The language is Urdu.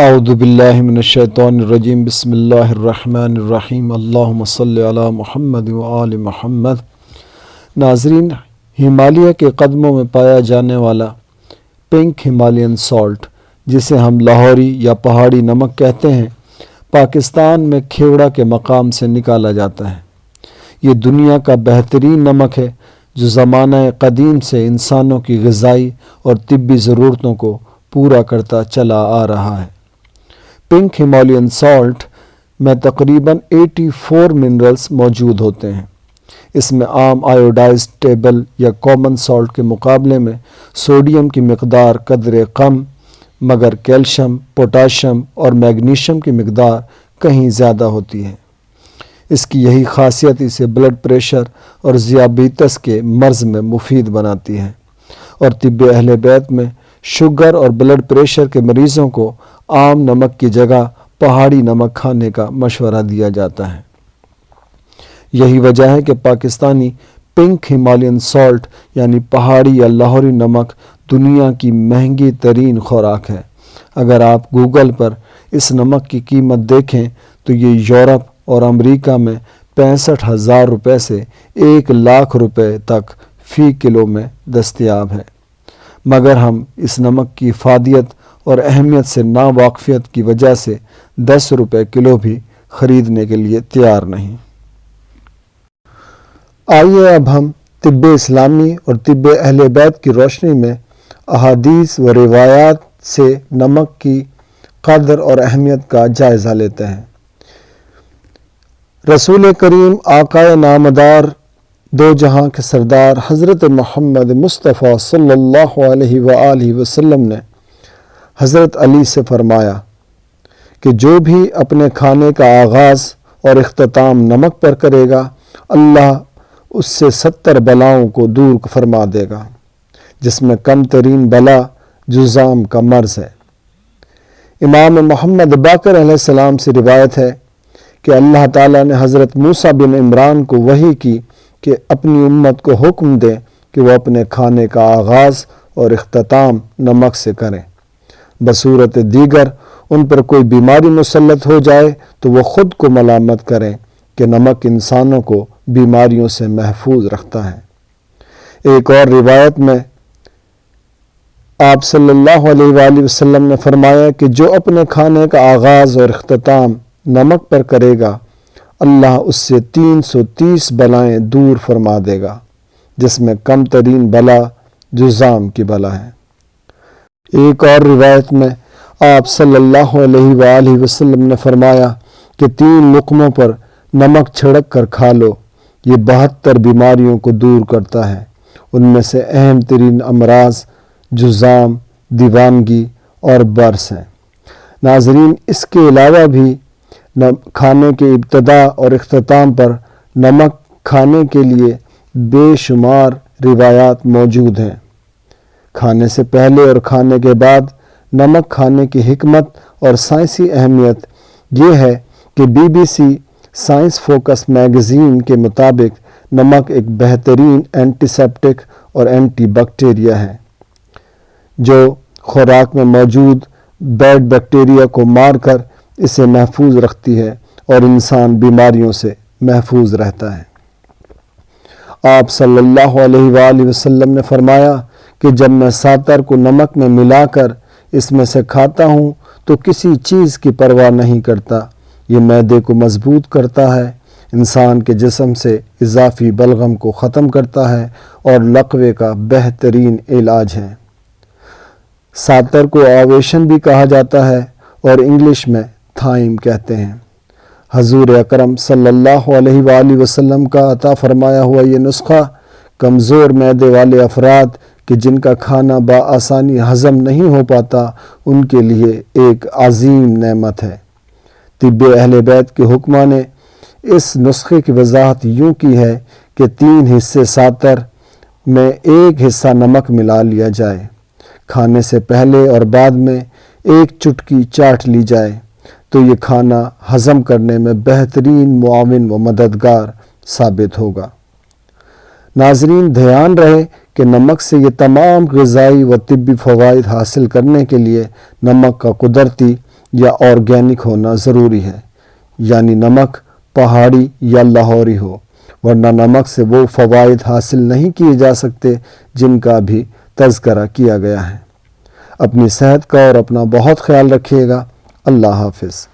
اعوذ باللہ من الشیطان الرجیم بسم اللہ الرحمن الرحیم اللہم صلی علی محمد وآل محمد۔ ناظرین، ہمالیہ کے قدموں میں پایا جانے والا پنک ہمالین سالٹ، جسے ہم لاہوری یا پہاڑی نمک کہتے ہیں، پاکستان میں کھیوڑا کے مقام سے نکالا جاتا ہے۔ یہ دنیا کا بہترین نمک ہے جو زمانہ قدیم سے انسانوں کی غذائی اور طبی ضرورتوں کو پورا کرتا چلا آ رہا ہے۔ پنک ہمالین سالٹ میں تقریباً 84 منرلز موجود ہوتے ہیں۔ اس میں عام آیوڈائزڈ ٹیبل یا کامن سالٹ کے مقابلے میں سوڈیم کی مقدار قدرے کم، مگر کیلشیم، پوٹاشیم اور میگنیشیم کی مقدار کہیں زیادہ ہوتی ہے۔ اس کی یہی خاصیت اسے بلڈ پریشر اور ذیابیطس کے مرض میں مفید بناتی ہے، اور طب اہل بیت میں شوگر اور بلڈ پریشر کے مریضوں کو عام نمک کی جگہ پہاڑی نمک کھانے کا مشورہ دیا جاتا ہے۔ یہی وجہ ہے کہ پاکستانی پنک ہمالین سالٹ یعنی پہاڑی یا لاہوری نمک دنیا کی مہنگی ترین خوراک ہے۔ اگر آپ گوگل پر اس نمک کی قیمت دیکھیں تو یہ یورپ اور امریکہ میں 65,000 روپے سے 1,00,000 روپے تک فی کلو میں دستیاب ہے، مگر ہم اس نمک کی افادیت اور اہمیت سے ناواقفیت کی وجہ سے 10 روپے کلو بھی خریدنے کے لیے تیار نہیں۔ آئیے اب ہم طب اسلامی اور طب اہل بیت کی روشنی میں احادیث و روایات سے نمک کی قدر اور اہمیت کا جائزہ لیتے ہیں۔ رسول کریم آقائے نامدار دو جہاں کے سردار حضرت محمد مصطفیٰ صلی اللہ علیہ وآلہ وسلم نے حضرت علی سے فرمایا کہ جو بھی اپنے کھانے کا آغاز اور اختتام نمک پر کرے گا، اللہ اس سے 70 بلاؤں کو دور فرما دے گا، جس میں کم ترین بلا جذام کا مرض ہے۔ امام محمد باقر علیہ السلام سے روایت ہے کہ اللہ تعالیٰ نے حضرت موسیٰ بن عمران کو وحی کی کہ اپنی امت کو حکم دیں کہ وہ اپنے کھانے کا آغاز اور اختتام نمک سے کریں۔ بصورت دیگر ان پر کوئی بیماری مسلط ہو جائے تو وہ خود کو ملامت کریں کہ نمک انسانوں کو بیماریوں سے محفوظ رکھتا ہے۔ ایک اور روایت میں آپ صلی اللہ علیہ وآلہ وسلم نے فرمایا کہ جو اپنے کھانے کا آغاز اور اختتام نمک پر کرے گا، اللہ اس سے 330 بلائیں دور فرما دے گا، جس میں کم ترین بلا جذام کی بلا ہے۔ ایک اور روایت میں آپ صلی اللہ علیہ وآلہ وسلم نے فرمایا کہ 3 لقموں پر نمک چھڑک کر کھا لو، یہ 72 بیماریوں کو دور کرتا ہے۔ ان میں سے اہم ترین امراض جذام، دیوانگی اور برس ہیں۔ ناظرین، اس کے علاوہ بھی کھانے کے ابتدا اور اختتام پر نمک کھانے کے لیے بے شمار روایات موجود ہیں۔ کھانے سے پہلے اور کھانے کے بعد نمک کھانے کی حکمت اور سائنسی اہمیت یہ ہے کہ BBC سائنس فوکس میگزین کے مطابق نمک ایک بہترین اینٹی سیپٹک اور اینٹی بیکٹیریا ہے جو خوراک میں موجود بیڈ بیکٹیریا کو مار کر اسے محفوظ رکھتی ہے اور انسان بیماریوں سے محفوظ رہتا ہے۔ آپ صلی اللہ علیہ وآلہ وسلم نے فرمایا کہ جب میں ساتر کو نمک میں ملا کر اس میں سے کھاتا ہوں تو کسی چیز کی پرواہ نہیں کرتا، یہ معدے کو مضبوط کرتا ہے، انسان کے جسم سے اضافی بلغم کو ختم کرتا ہے اور لقوے کا بہترین علاج ہے۔ ساتر کو آویشن بھی کہا جاتا ہے اور انگلش میں تھائم کہتے ہیں۔ حضور اکرم صلی اللہ علیہ وآلہ وسلم کا عطا فرمایا ہوا یہ نسخہ کمزور معدے والے افراد کہ جن کا کھانا بآسانی ہضم نہیں ہو پاتا ان کے لیے ایک عظیم نعمت ہے۔ طب اہل بیت کے حکماں نے اس نسخے کی وضاحت یوں کی ہے کہ 3 حصے ساتر میں 1 حصہ نمک ملا لیا جائے، کھانے سے پہلے اور بعد میں 1 چٹکی چاٹ لی جائے تو یہ کھانا ہضم کرنے میں بہترین معاون و مددگار ثابت ہوگا۔ ناظرین، دھیان رہے کہ نمک سے یہ تمام غذائی و طبی فوائد حاصل کرنے کے لیے نمک کا قدرتی یا آرگینک ہونا ضروری ہے، یعنی نمک پہاڑی یا لاہوری ہو، ورنہ نمک سے وہ فوائد حاصل نہیں کیے جا سکتے جن کا بھی تذکرہ کیا گیا ہے۔ اپنی صحت کا اور اپنا بہت خیال رکھیے گا۔ اللہ حافظ۔